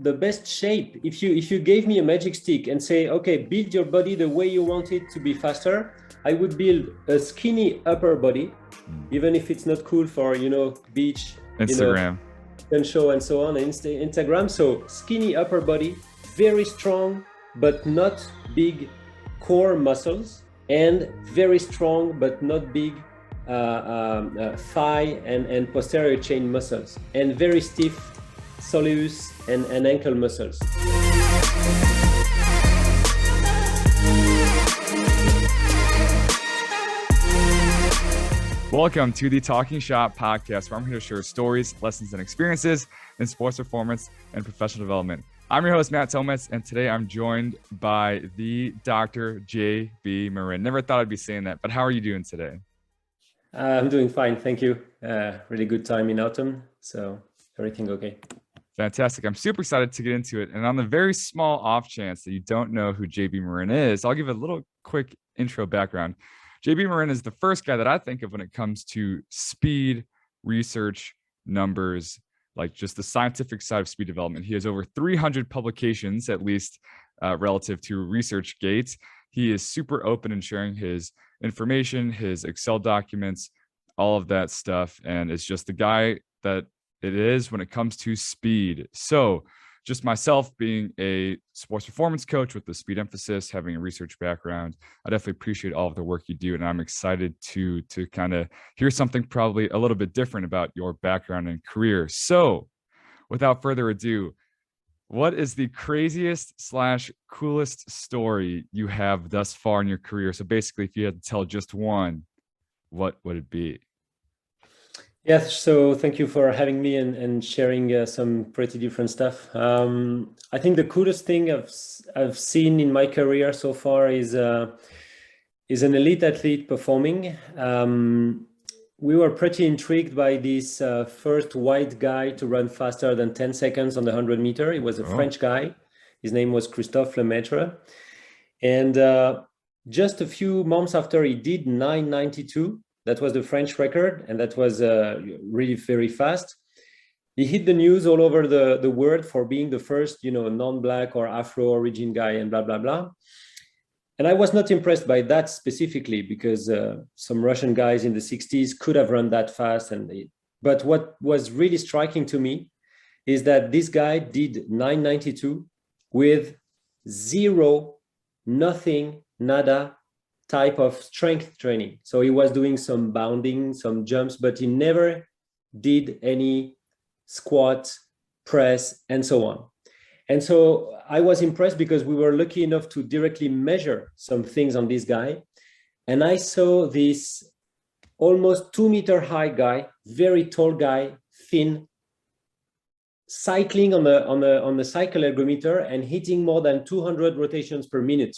the best shape. If you gave me a magic stick and say, okay, build your body the way you want it to be faster, I would build a skinny upper body, even if it's not cool for, beach, Instagram, and show and so on, Instagram. So skinny upper body, very strong, but not big core muscles, and very strong, but not big thigh and posterior chain muscles, and very stiff soleus and ankle muscles. welcome to the Talking Shop podcast, where I'm here to share stories, lessons, and experiences in sports performance and professional development. I'm your host, Matt Tometz, and today I'm joined by the Dr. JB Morin. Never thought I'd be saying that, but how are you doing today? I'm doing fine, thank you. Really good time in autumn, so everything okay. Fantastic. I'm super excited to get into it. And on the very small off chance that you don't know who JB Morin is, I'll give a little quick intro background. JB Morin is the first guy that I think of when it comes to speed research, numbers, like just the scientific side of speed development. He has over 300 publications, at least relative to ResearchGate. He is super open in sharing his information, his Excel documents, all of that stuff. And it's just the guy that it is when it comes to speed. So just myself being a sports performance coach with the speed emphasis, having a research background, I definitely appreciate all of the work you do. And I'm excited to kind of hear something probably a little bit different about your background and career. So without further ado, what is the craziest / coolest story you have thus far in your career? So basically, if you had to tell just one, what would it be? Yes, so thank you for having me and sharing some pretty different stuff. I think the coolest thing I've seen in my career so far is an elite athlete performing. We were pretty intrigued by this first white guy to run faster than 10 seconds on the 100 meter. He was a French guy. His name was Christophe Lemaitre. And just a few months after he did 9:92, that was the French record, and that was really very fast. He hit the news all over the world for being the first, non-Black or Afro-origin guy and blah, blah, blah. And I was not impressed by that specifically because some Russian guys in the 60s could have run that fast. But what was really striking to me is that this guy did 9:92 with zero, nothing, nada type of strength training. So he was doing some bounding, some jumps, but he never did any squat, press, and so on. And so I was impressed because we were lucky enough to directly measure some things on this guy. And I saw this almost 2-meter high guy, very tall guy, thin, cycling on the cycle ergometer and hitting more than 200 rotations per minute.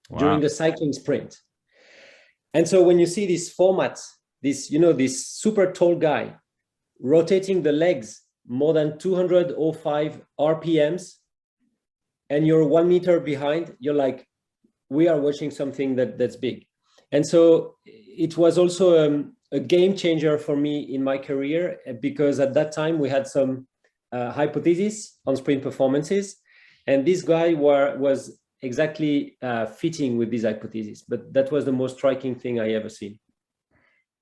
Wow. During the cycling sprint. And so when you see this format, this super tall guy rotating the legs more than 205 RPMs, and you're 1 meter behind, you're like, we are watching something that's big. And so it was also a game changer for me in my career, because at that time we had some hypotheses on sprint performances, and this guy was exactly fitting with these hypotheses. But that was the most striking thing I ever seen.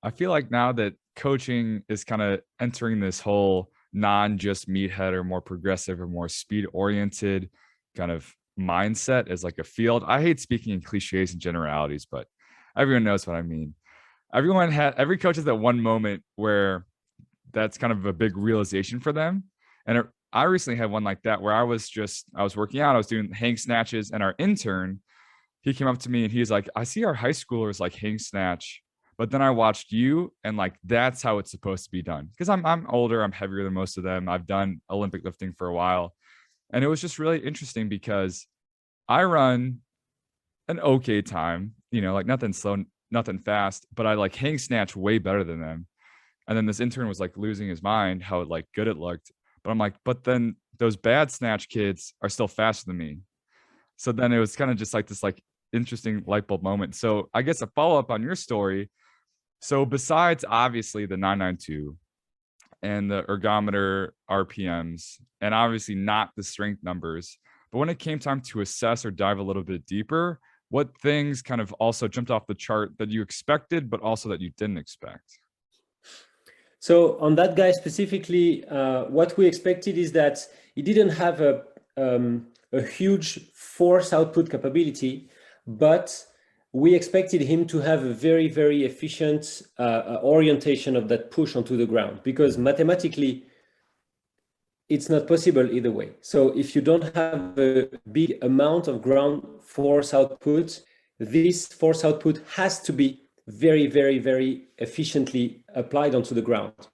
I feel like now that coaching is kind of entering this whole non-just meathead or more progressive or more speed-oriented kind of mindset as like a field. I hate speaking in cliches and generalities, but everyone knows what I mean. Every coach has that one moment where that's kind of a big realization for them. And I recently had one like that where I was working out, I was doing hang snatches, and our intern, he came up to me and he's like, I see our high schoolers like hang snatch, but then I watched you and like, that's how it's supposed to be done. Because I'm older, I'm heavier than most of them. I've done Olympic lifting for a while. And it was just really interesting because I run an okay time, like nothing slow, nothing fast, but I like hang snatch way better than them. And then this intern was like losing his mind how like good it looked. But I'm like, but then those bad snatch kids are still faster than me. So then it was kind of just like this like interesting light bulb moment. So I guess a follow up on your story. So besides obviously the 992 and the ergometer RPMs, and obviously not the strength numbers. But when it came time to assess or dive a little bit deeper, what things kind of also jumped off the chart that you expected, but also that you didn't expect? So on that guy specifically, what we expected is that he didn't have a huge force output capability, but we expected him to have a very, very efficient orientation of that push onto the ground, because mathematically, it's not possible either way. So if you don't have a big amount of ground force output, this force output has to be very, very, very efficiently applied onto the ground.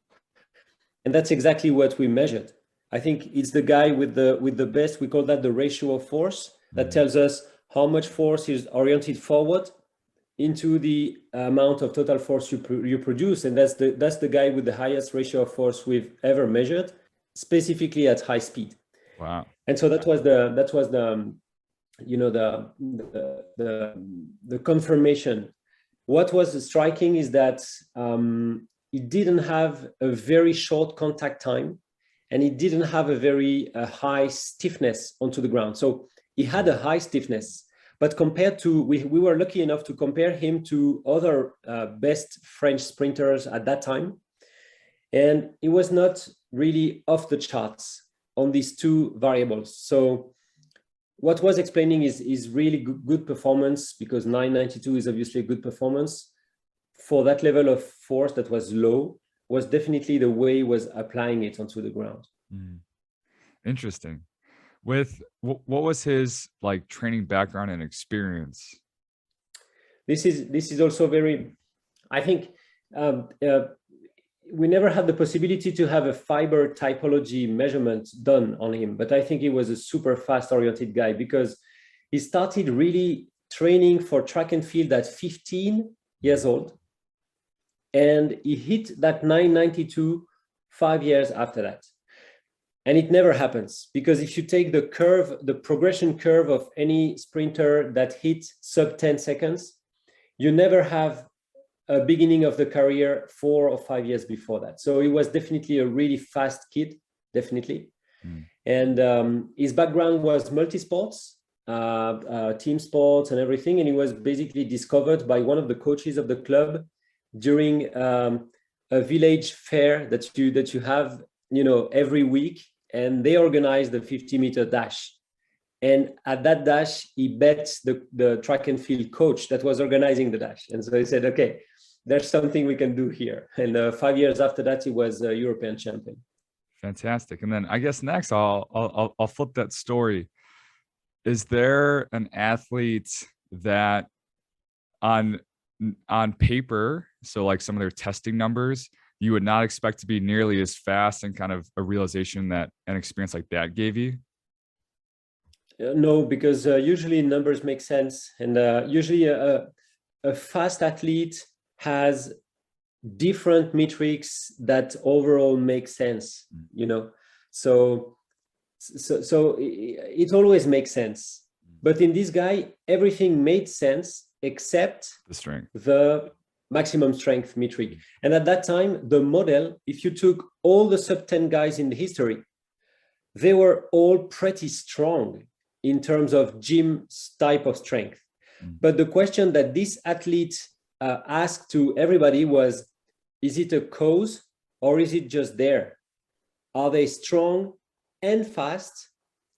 And that's exactly what we measured. I think it's the guy with the best, we call that the ratio of force, that tells us how much force is oriented forward into the amount of total force you produce. And that's the guy with the highest ratio of force we've ever measured, specifically at high speed. Wow. And so that was the you know, the confirmation. What was striking is that it didn't have a very short contact time, and it didn't have a very high stiffness onto the ground. So he had a high stiffness, but compared to, we were lucky enough to compare him to other best French sprinters at that time. And it was not really off the charts on these two variables. So what was explaining is really good performance, because 992 is obviously a good performance. For that level of force that was low, was definitely the way he was applying it onto the ground. Interesting. With what was his like training background and experience? This is also very, I think, we never had the possibility to have a fiber typology measurement done on him, but I think he was a super fast oriented guy, because he started really training for track and field at 15 years old. And he hit that 992 5 years after that. And it never happens, because if you take the curve, the progression curve of any sprinter that hits sub 10 seconds, you never have a beginning of the career 4 or 5 years before that. So he was definitely a really fast kid, definitely. And his background was multi-sports, team sports and everything. And he was basically discovered by one of the coaches of the club during a village fair that you have, you know, every week, and they organized the 50-meter dash. And at that dash, he bet the track and field coach that was organizing the dash. And so he said, okay, there's something we can do here. And 5 years after that, he was a European champion. Fantastic. And then I guess next I'll flip that story. Is there an athlete that on paper, so like some of their testing numbers, you would not expect to be nearly as fast, and kind of a realization that an experience like that gave you? No, because usually numbers make sense. And usually a fast athlete has different metrics that overall make sense, you know. So it always makes sense. But in this guy, everything made sense except The strength, the maximum strength metric. And at that time, the model, if you took all the sub 10 guys in the history, they were all pretty strong in terms of gym type of strength. But the question that this athlete asked to everybody was, is it a cause or is it just there? Are they strong and fast,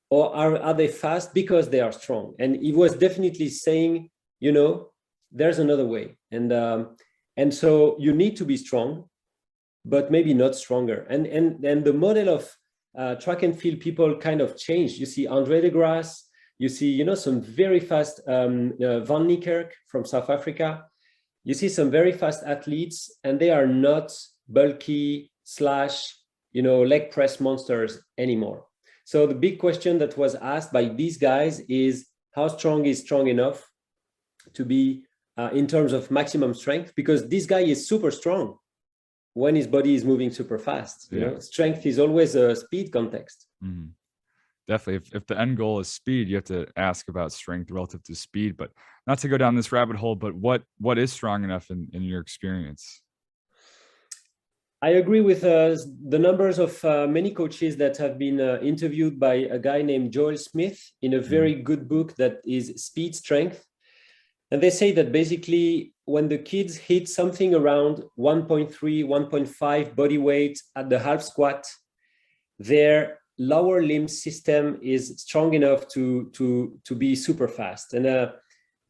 or are they fast because they are strong? And he was definitely saying, you know, there's another way. And so you need to be strong, but maybe not stronger. And the model of track and field people kind of changed. You see Andre de Grasse, you see, you know, some very fast Van Niekerk from South Africa. You see some very fast athletes, and they are not bulky / you know, leg press monsters anymore. So the big question that was asked by these guys is, how strong is strong enough to be in terms of maximum strength? Because this guy is super strong when his body is moving super fast. You know, strength is always a speed context. Definitely. If the end goal is speed, you have to ask about strength relative to speed. But not to go down this rabbit hole, but what is strong enough in your experience? I agree with the numbers of many coaches that have been interviewed by a guy named Joel Smith in a very good book that is Speed Strength. And they say that basically when the kids hit something around 1.3, 1.5 body weight at the half squat, their lower limb system is strong enough to be super fast. And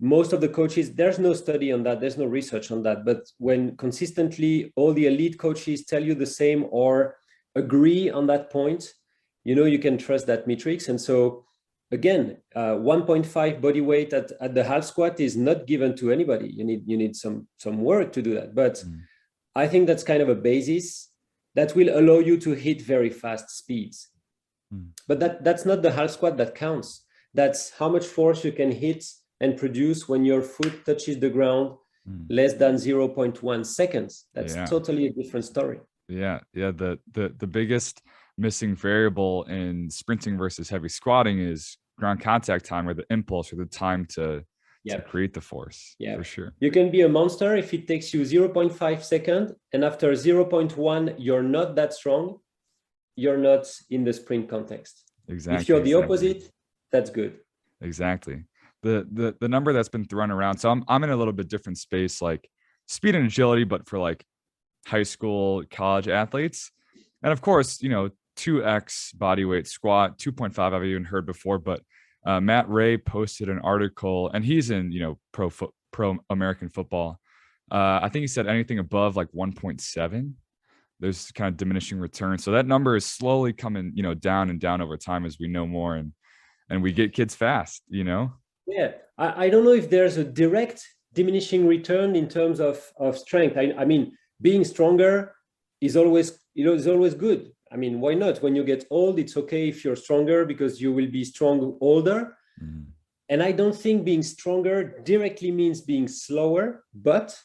most of the coaches, there's no study on that, there's no research on that, but when consistently all the elite coaches tell you the same or agree on that point, you can trust that metrics. And so again, 1.5 body weight at the half squat is not given to anybody. You need some work to do that. But I think that's kind of a basis that will allow you to hit very fast speeds. But that's not the half squat that counts. That's how much force you can hit and produce when your foot touches the ground less than 0.1 seconds. That's totally a different story. Yeah. The biggest missing variable in sprinting versus heavy squatting is ground contact time, or the impulse, or the time to create the force. For sure. You can be a monster if it takes you 0.5 seconds, and after 0.1 you're not that strong, you're not in the sprint context. If you're the opposite, that's good. Exactly. The number that's been thrown around, so I'm in a little bit different space, like speed and agility, but for like high school, college athletes. And of course, 2x body weight squat, 2.5 I've even heard before, but Matt Ray posted an article, and he's in pro American football. I think he said anything above like 1.7, there's kind of diminishing return. So that number is slowly coming down and down over time as we know more, and we get kids fast. Yeah, I don't know if there's a direct diminishing return in terms of strength. I mean, being stronger is always good. I mean, why not? When you get old, it's okay if you're stronger because you will be strong older. And I don't think being stronger directly means being slower, but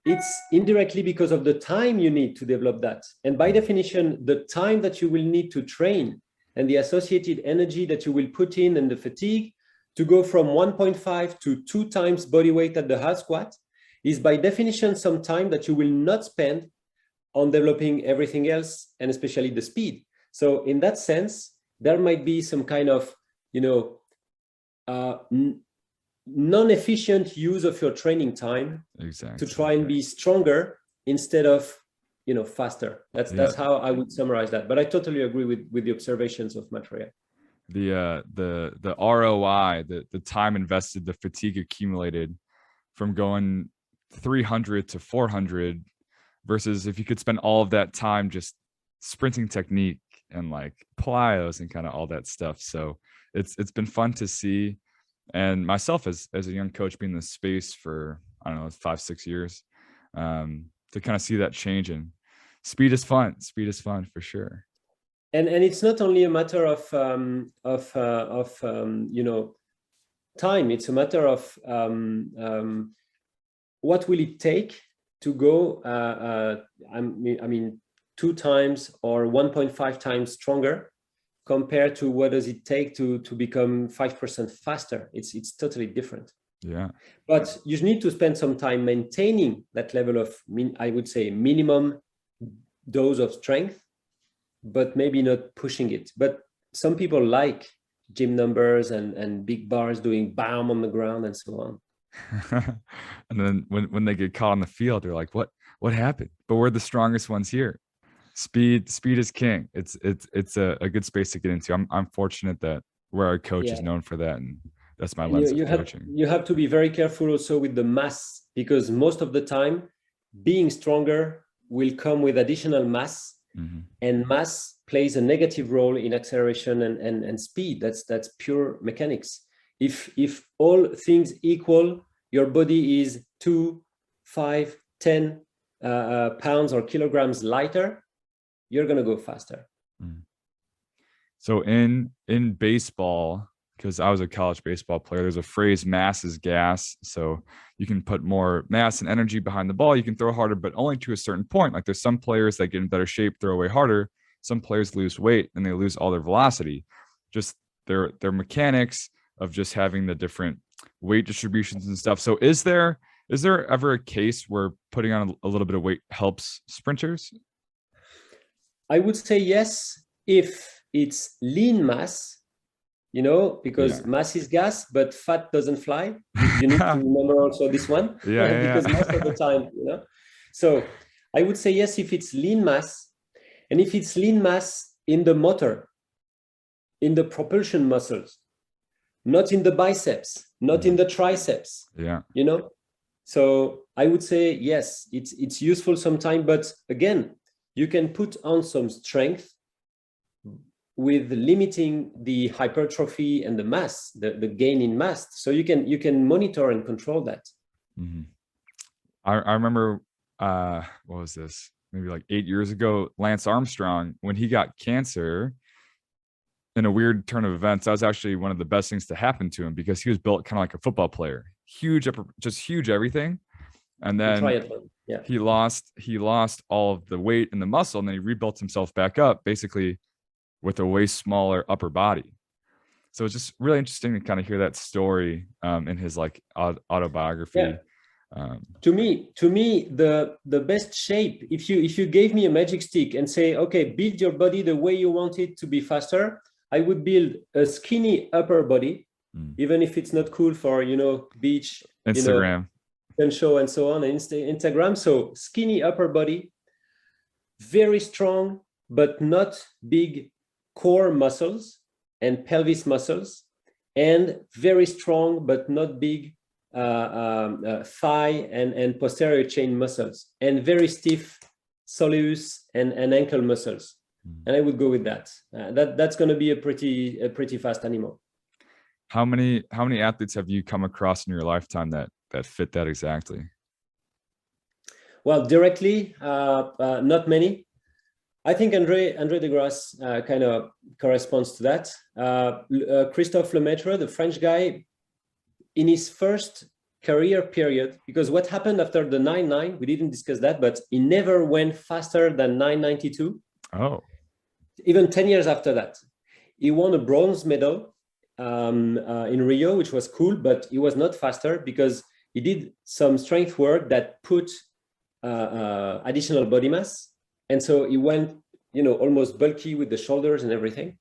it's indirectly because of the time you need to develop that. And by definition, the time that you will need to train and the associated energy that you will put in and the fatigue to go from 1.5 to 2 times body weight at the half squat is by definition some time that you will not spend on developing everything else, and especially the speed. So in that sense, there might be some kind of, non-efficient use of your training time to try and be stronger instead of, faster. That's how I would summarize that. But I totally agree with the observations of Matt Ray. The ROI, the time invested, the fatigue accumulated from going 300 to 400 versus if you could spend all of that time just sprinting technique and like plyos and kind of all that stuff. So it's been fun to see. And myself as a young coach being in this space for, I don't know, 5-6 years, to kind of see that change. And speed is fun for sure. And it's not only a matter of time. It's a matter of what will it take to go 2 times or 1.5 times stronger compared to what does it take to become 5% faster. It's totally different. Yeah. But you need to spend some time maintaining that level of, I would say, minimum dose of strength, but maybe not pushing it. But some people like gym numbers and big bars doing bam on the ground and so on. And then when they get caught on the field, they're like, what happened? But we're the strongest ones here. Speed is king. It's a good space to get into. I'm fortunate that where our coach is known for that, and that's my lens of coaching. You have to be very careful also with the mass, because most of the time being stronger will come with additional mass. And mass plays a negative role in acceleration and speed. That's pure mechanics. If all things equal, your body is 2, 5, 10 pounds or kilograms lighter, you're going to go faster. So in baseball, because I was a college baseball player, there's a phrase, mass is gas. So you can put more mass and energy behind the ball. You can throw harder, but only to a certain point. Like there's some players that get in better shape, throw away harder. Some players lose weight and they lose all their velocity. Just their mechanics of just having the different weight distributions and stuff. So is there ever a case where putting on a little bit of weight helps sprinters? I would say yes if it's lean mass, you know, because mass is gas, but fat doesn't fly. You need to remember also this one, because most of the time, you know. So I would say yes if it's lean mass, and if it's lean mass in the motor, in the propulsion muscles, not in the biceps, not in the triceps. You know. So I would say yes, it's useful sometime, but again, you can put on some strength with limiting the hypertrophy and the mass, the gain in mass. So you can monitor and control that. I remember, what was this? Maybe like 8 years ago, Lance Armstrong, when he got cancer, in a weird turn of events, that was actually one of the best things to happen to him, because he was built kind of like a football player, huge, just huge everything. And then he lost all of the weight and the muscle, and then he rebuilt himself back up, basically with a way smaller upper body. So it's just really interesting to kind of hear that story in his like autobiography. To me, the best shape, if you gave me a magic stick and say, okay, build your body the way you want it to be faster, I would build a skinny upper body, even if it's not cool for, you know, beach, Instagram, and show and so on, and Instagram. So skinny upper body, very strong, but not big core muscles and pelvis muscles, and very strong, but not big thigh and posterior chain muscles, and very stiff soleus and ankle muscles. And I would go with that. That's going to be a pretty fast animal. How many athletes have you come across in your lifetime that fit that exactly? Well, directly, not many. I think Andre Degrasse kind of corresponds to that. Christophe Lemaitre, the French guy, in his first career period, because what happened after the 9.9, we didn't discuss that, but he never went faster than 9.92. Oh. Even 10 years after that. He won a bronze medal in Rio, which was cool, but he was not faster because he did some strength work that put additional body mass. And so he went, you know, almost bulky with the shoulders and everything.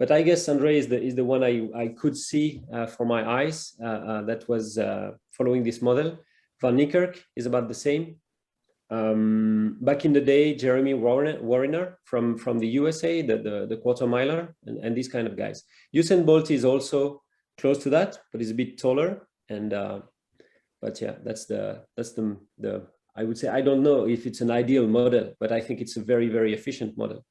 But I guess Andre is the one I could see for my eyes that was following this model. Van Niekerk is about the same. Back in the day, Jeremy Wariner from the USA, the quarter miler, and these kind of guys. Usain Bolt is also close to that, but he's a bit taller. And but yeah, that's the I would say, I don't know if it's an ideal model, but I think it's a very, very efficient model.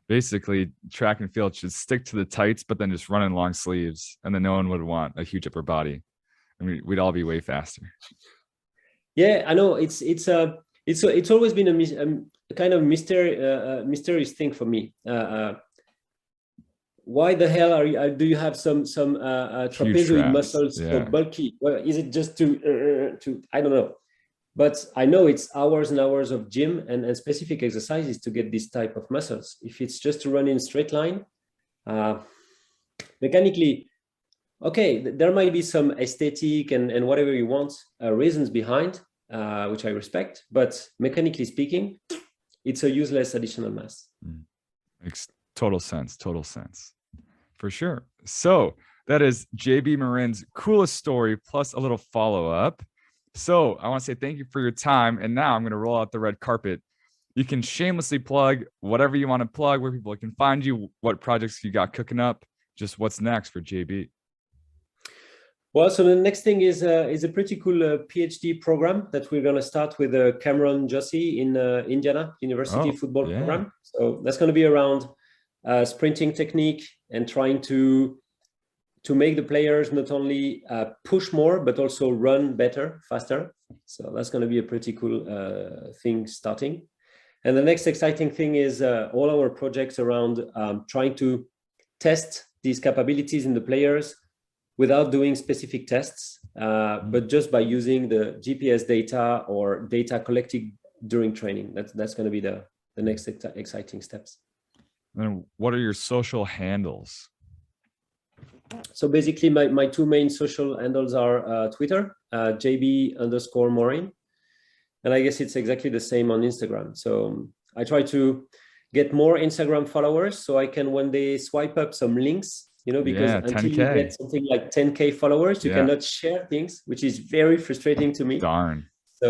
Basically, track and field should stick to the tights, but then just run in long sleeves, and then no one would want a huge upper body. I mean, we'd all be way faster. Yeah, I know. It's always been a kind of mysterious thing for me. Why the hell do you have some trapezoid muscles so bulky? Well, is it just to I don't know. But I know it's hours and hours of gym and specific exercises to get this type of muscles. If it's just to run in a straight line, mechanically, okay, there might be some aesthetic and whatever you want reasons behind, which I respect. But mechanically speaking, it's a useless additional mass. Makes total sense. Total sense. For sure. So that is JB Morin's coolest story plus a little follow-up. So I want to say thank you for your time. And now I'm going to roll out the red carpet. You can shamelessly plug whatever you want to plug, where people can find you, what projects you got cooking up, just what's next for JB. Well, so the next thing is a pretty cool PhD program that we're going to start with Cameron Josie in Indiana University football program. So that's going to be around sprinting technique and trying to make the players not only push more, but also run better, faster. So that's going to be a pretty cool thing starting. And the next exciting thing is all our projects around trying to test these capabilities in the players without doing specific tests, but just by using the GPS data or data collected during training. That's going to be the next exciting steps. And what are your social handles? So basically, my two main social handles are Twitter, JB_Morin. And I guess it's exactly the same on Instagram. So I try to get more Instagram followers so I can one day swipe up some links, because Yeah, until you 10K. get something like 10K followers, you Yeah. cannot share things, which is very frustrating to me. Darn. So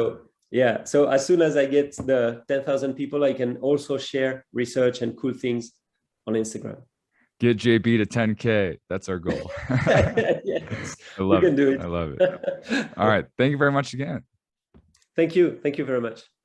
yeah, so as soon as I get the 10,000 people, I can also share research and cool things on Instagram. Get JB to 10K. That's our goal. Yes, I we love can it. do it. I love it. All right. Thank you very much again. Thank you. Thank you very much.